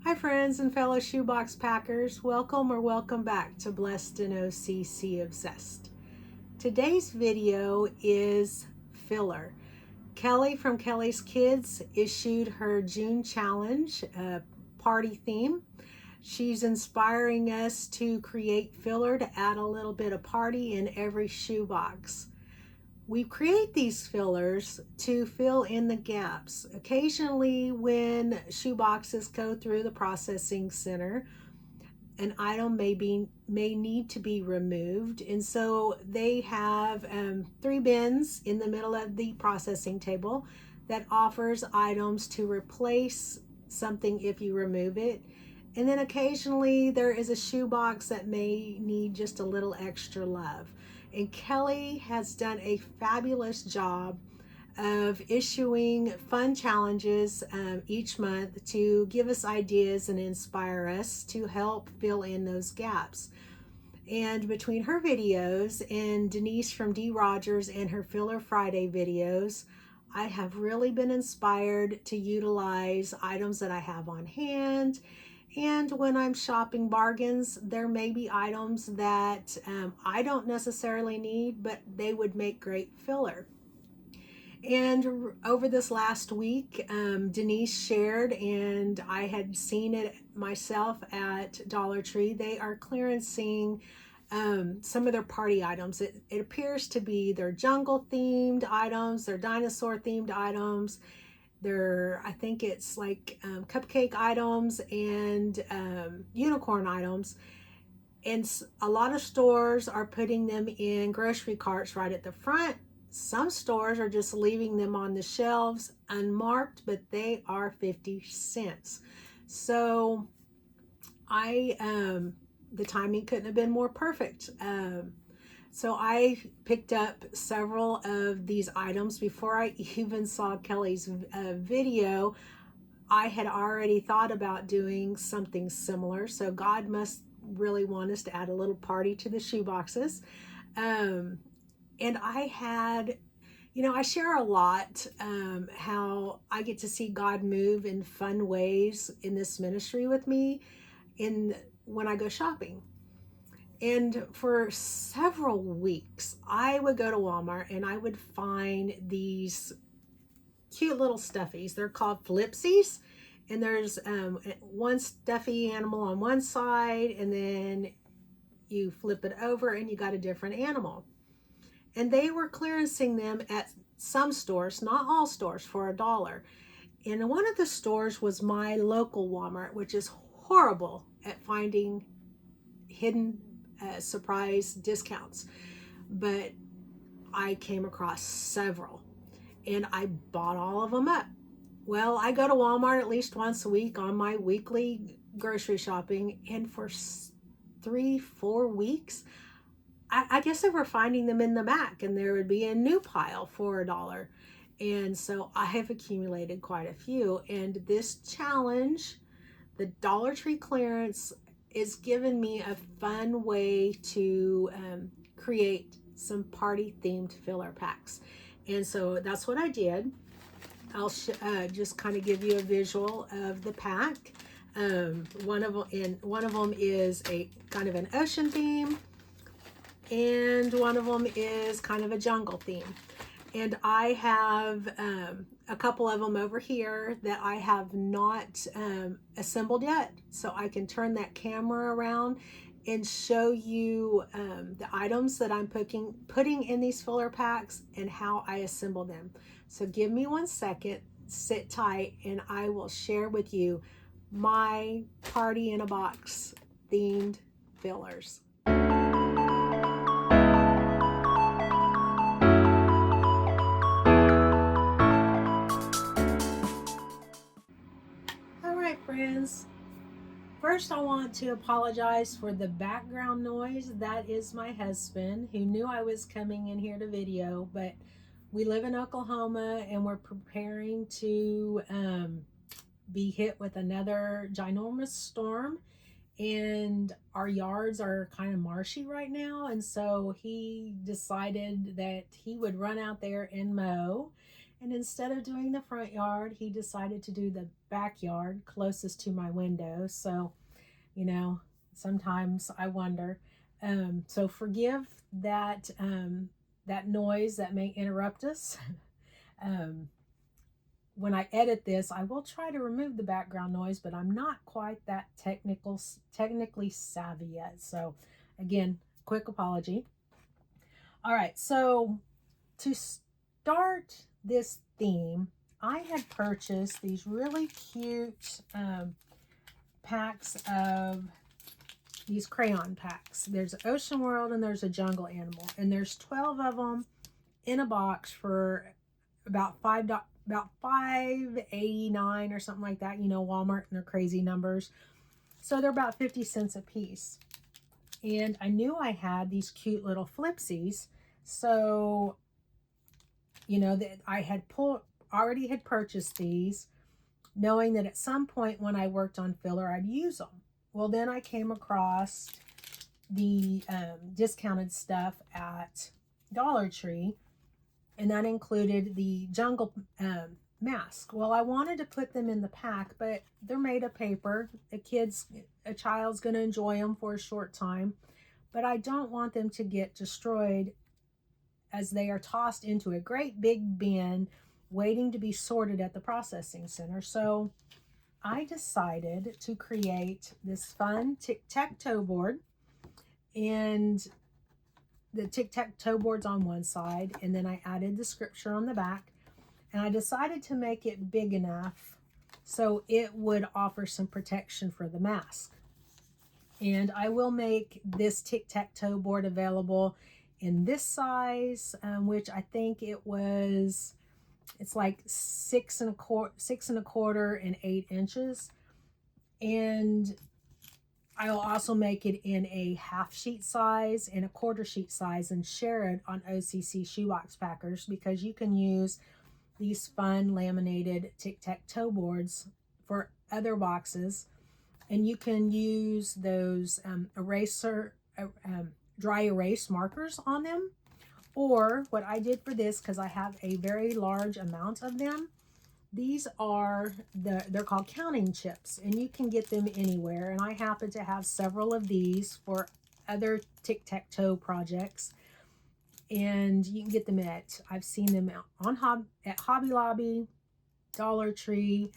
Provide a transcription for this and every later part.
Hi friends and fellow shoebox packers, welcome or welcome back to Blessed and OCC Obsessed. Today's video is filler. Kelly from Kelly's Kids issued her June challenge, party theme. She's inspiring us to create filler to add a little bit of party in every shoebox. We create these fillers to fill in the gaps. Occasionally, when shoeboxes go through the processing center, an item may need to be removed, and so they have 3 bins in the middle of the processing table that offers items to replace something if you remove it. And then occasionally there is a shoebox that may need just a little extra love. And Kelly has done a fabulous job of issuing fun challenges each month to give us ideas and inspire us to help fill in those gaps. And between her videos and Denise from D. Rogers and her Filler Friday videos, I have really been inspired to utilize items that I have on hand. And when I'm shopping bargains, there may be items that I don't necessarily need, but they would make great filler. And over this last week, Denise shared, and I had seen it myself at Dollar Tree. They are clearancing some of their party items. It appears to be their jungle themed items, their dinosaur themed items. I think it's like cupcake items and unicorn items. And a lot of stores are putting them in grocery carts right at the front. Some stores are just leaving them on the shelves unmarked, but they are 50 cents. So the timing couldn't have been more perfect. So I picked up several of these items before I even saw Kelly's video. I had already thought about doing something similar. So God must really want us to add a little party to the shoe boxes. And I had, I share a lot how I get to see God move in fun ways in this ministry with me when I go shopping. And for several weeks, I would go to Walmart and I would find these cute little stuffies. They're called Flipsies. And there's one stuffy animal on one side, and then you flip it over and you got a different animal. And they were clearancing them at some stores, not all stores, for $1. And one of the stores was my local Walmart, which is horrible at finding hidden surprise discounts. But I came across several and I bought all of them up. Well, I go to Walmart at least once a week on my weekly grocery shopping, and for 3-4 weeks, I guess they were finding them in the back, and there would be a new pile for $1. And so I have accumulated quite a few. And this challenge, the Dollar Tree clearance, is giving me a fun way to create some party themed filler packs. And so that's what I did. I'll just kind of give you a visual of the pack. One of them is a kind of an ocean theme, and one of them is kind of a jungle theme. And I have a couple of them over here that I have not assembled yet. So I can turn that camera around and show you the items that I'm putting in these filler packs and how I assemble them. So give me 1 second, sit tight, and I will share with you my party in a box themed fillers. All right, friends. First, I want to apologize for the background noise. That is my husband, who knew I was coming in here to video, but we live in Oklahoma and we're preparing to be hit with another ginormous storm, and our yards are kind of marshy right now, and so he decided that he would run out there and mow. And instead of doing the front yard, he decided to do the backyard closest to my window. So, you know, sometimes I wonder. So forgive that, that noise that may interrupt us. When I edit this, I will try to remove the background noise, but I'm not quite that technically savvy yet. So again, quick apology. All right, so to start this theme, I had purchased these really cute packs of these crayon packs. There's an Ocean World and there's a Jungle Animal, and there's 12 of them in a box for about $5.89 or something like that. You know, Walmart and their crazy numbers. So they're about 50 cents a piece. And I knew I had these cute little flipsies. So, you know, that I had already had purchased these, knowing that at some point when I worked on filler, I'd use them. Well, then I came across the discounted stuff at Dollar Tree, and that included the jungle mask. Well, I wanted to put them in the pack, but they're made of paper. A child's going to enjoy them for a short time, but I don't want them to get destroyed as they are tossed into a great big bin waiting to be sorted at the processing center. So I decided to create this fun tic-tac-toe board, and the tic-tac-toe board's on one side, and then I added the scripture on the back, and I decided to make it big enough so it would offer some protection for the mask. And I will make this tic-tac-toe board available in this size, which I think it's like 6 1/4 and 8 inches. And I will also make it in a half sheet size and a 1/4 sheet size and share it on OCC shoebox packers, because you can use these fun laminated tic-tac-toe boards for other boxes, and you can use those dry erase markers on them. Or what I did for this, because I have a very large amount of them, these are they're called counting chips, and you can get them anywhere. And I happen to have several of these for other tic-tac-toe projects, and you can get them I've seen them at Hobby Lobby, Dollar Tree,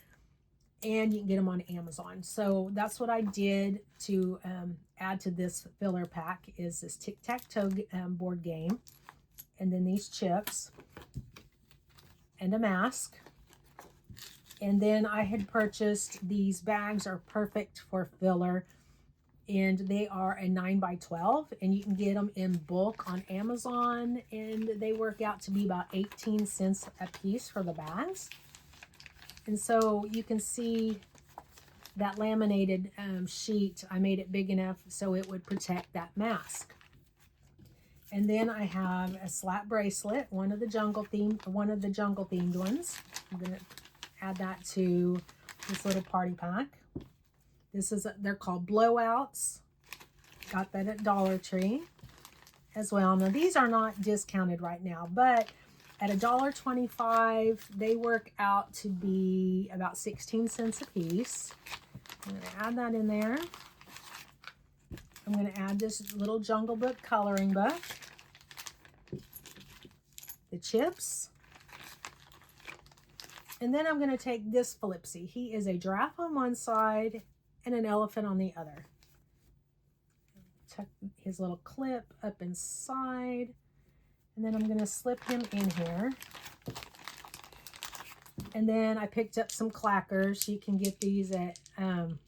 and you can get them on Amazon. So that's what I did to add to this filler pack, is this tic-tac-toe board game, and then these chips and a mask. And then I had purchased these bags, are perfect for filler, and they are a 9x12, and you can get them in bulk on Amazon, and they work out to be about 18 cents a piece for the bags. And so you can see that laminated sheet, I made it big enough so it would protect that mask. And then I have a slap bracelet, one of the jungle themed ones. I'm gonna add that to this little party pack. They're called blowouts. Got that at Dollar Tree as well. Now these are not discounted right now, but at $1.25, they work out to be about 16 cents a piece. I'm going to add that in there. I'm going to add this little Jungle Book coloring book, the chips, and then I'm going to take this Flipsy. He is a giraffe on one side and an elephant on the other. Tuck his little clip up inside. And then I'm going to slip him in here. And then I picked up some clackers. You can get these at, I'm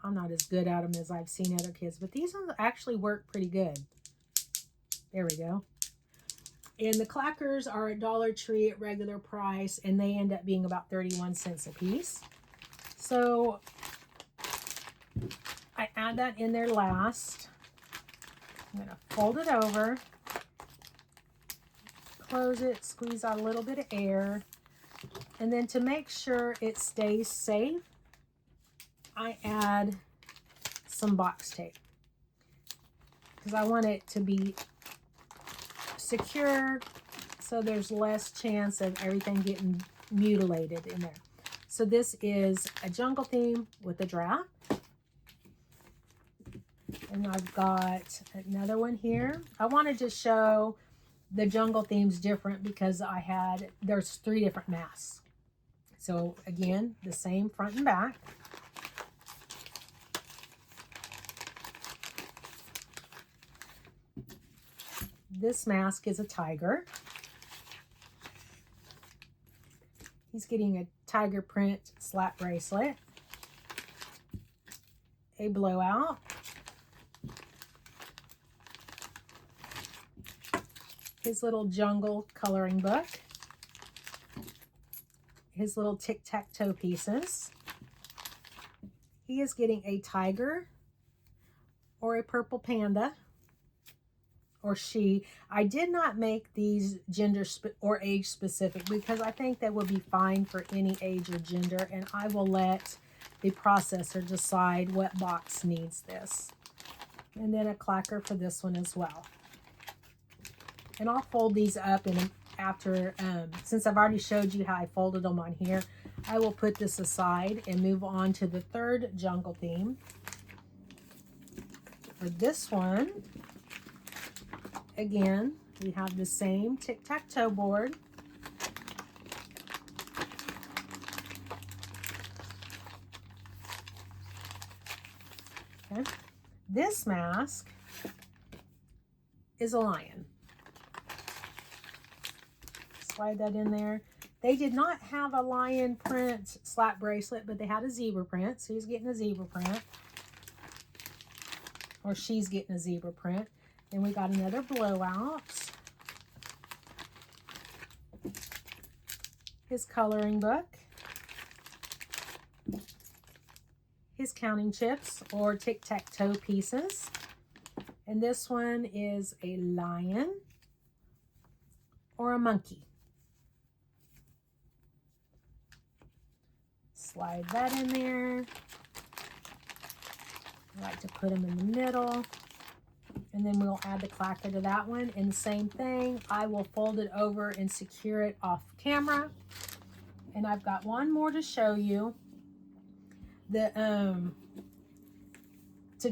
not as good at them as I've seen other kids, but these ones actually work pretty good. There we go. And the clackers are at Dollar Tree at regular price, and they end up being about 31 cents a piece. So I add that in there last. I'm going to fold it over. Close it, squeeze out a little bit of air, and then to make sure it stays safe, I add some box tape, because I want it to be secure so there's less chance of everything getting mutilated in there. So this is a jungle theme with a giraffe. And I've got another one here. I wanted to show the jungle themes different because there's 3 different masks. So again, the same front and back. This mask is a tiger. He's getting a tiger print slap bracelet, a blowout, his little jungle coloring book, his little tic-tac-toe pieces. He is getting a tiger or a purple panda, or she. I did not make these gender or age specific because I think they will be fine for any age or gender, and I will let the processor decide what box needs this. And then a clacker for this one as well. And I'll fold these up after, since I've already showed you how I folded them on here, I will put this aside and move on to the 3rd jungle theme. For this one, again, we have the same tic-tac-toe board. Okay. This mask is a lion. Slide that in there. They did not have a lion print slap bracelet, but they had a zebra print. So he's getting a zebra print. Or she's getting a zebra print. Then we got another blowout. His coloring book. His counting chips or tic-tac-toe pieces. And this one is a lion or a monkey. Slide that in there. I like to put them in the middle. And then we'll add the clacker to that one. And the same thing, I will fold it over and secure it off camera. And I've got one more to show you. To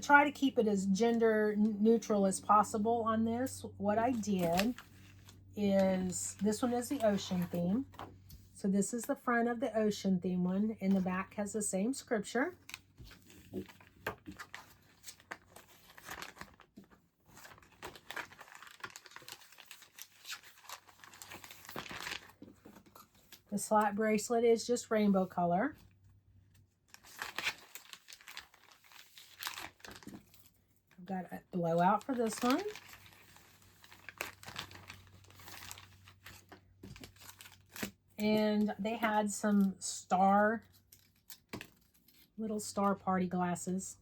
try to keep it as gender neutral as possible on this, what I did is, this one is the ocean theme. So this is the front of the ocean theme one, and the back has the same scripture. The slap bracelet is just rainbow color. I've got a blowout for this one. And they had some little star party glasses.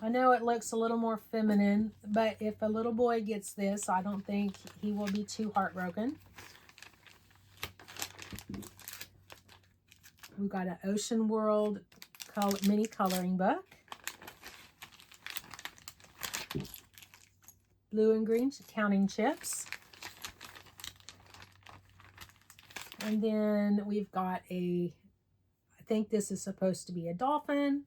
I know it looks a little more feminine, but if a little boy gets this, I don't think he will be too heartbroken. We've got an Ocean World mini coloring book. Blue and green counting chips. And then we've got I think this is supposed to be a dolphin,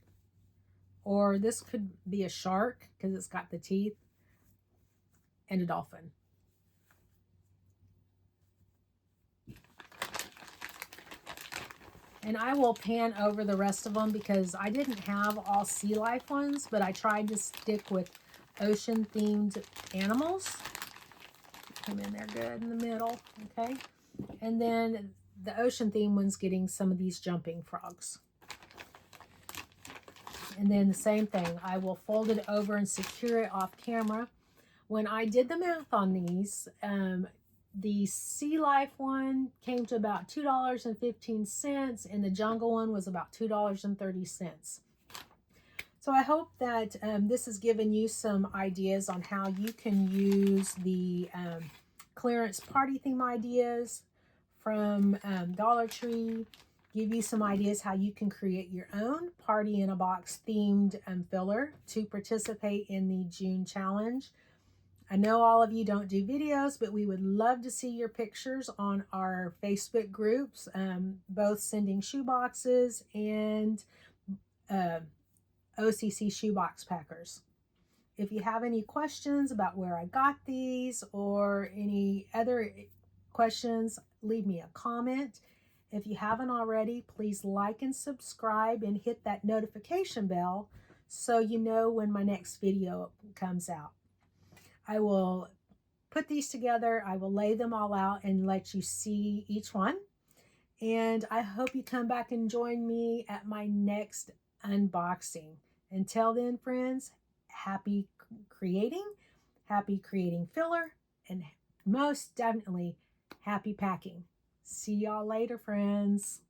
or this could be a shark because it's got the teeth, and a dolphin. And I will pan over the rest of them because I didn't have all sea life ones, but I tried to stick with ocean themed animals. Come in there good in the middle, okay? And then the ocean theme one's getting some of these jumping frogs. And then the same thing, I will fold it over and secure it off camera. When I did the math on these, the sea life one came to about $2.15, and the jungle one was about $2.30. So I hope that this has given you some ideas on how you can use the clearance party theme ideas from Dollar Tree, give you some ideas how you can create your own party in a box themed filler to participate in the June challenge. I know all of you don't do videos, but we would love to see your pictures on our Facebook groups, both Sending Shoeboxes and OCC Shoebox Packers. If you have any questions about where I got these or any other questions, leave me a comment. If you haven't already, please like and subscribe and hit that notification bell so you know when my next video comes out. I will put these together, I will lay them all out and let you see each one. And I hope you come back and join me at my next unboxing. Until then, friends, happy creating filler, and most definitely happy packing. See y'all later, friends.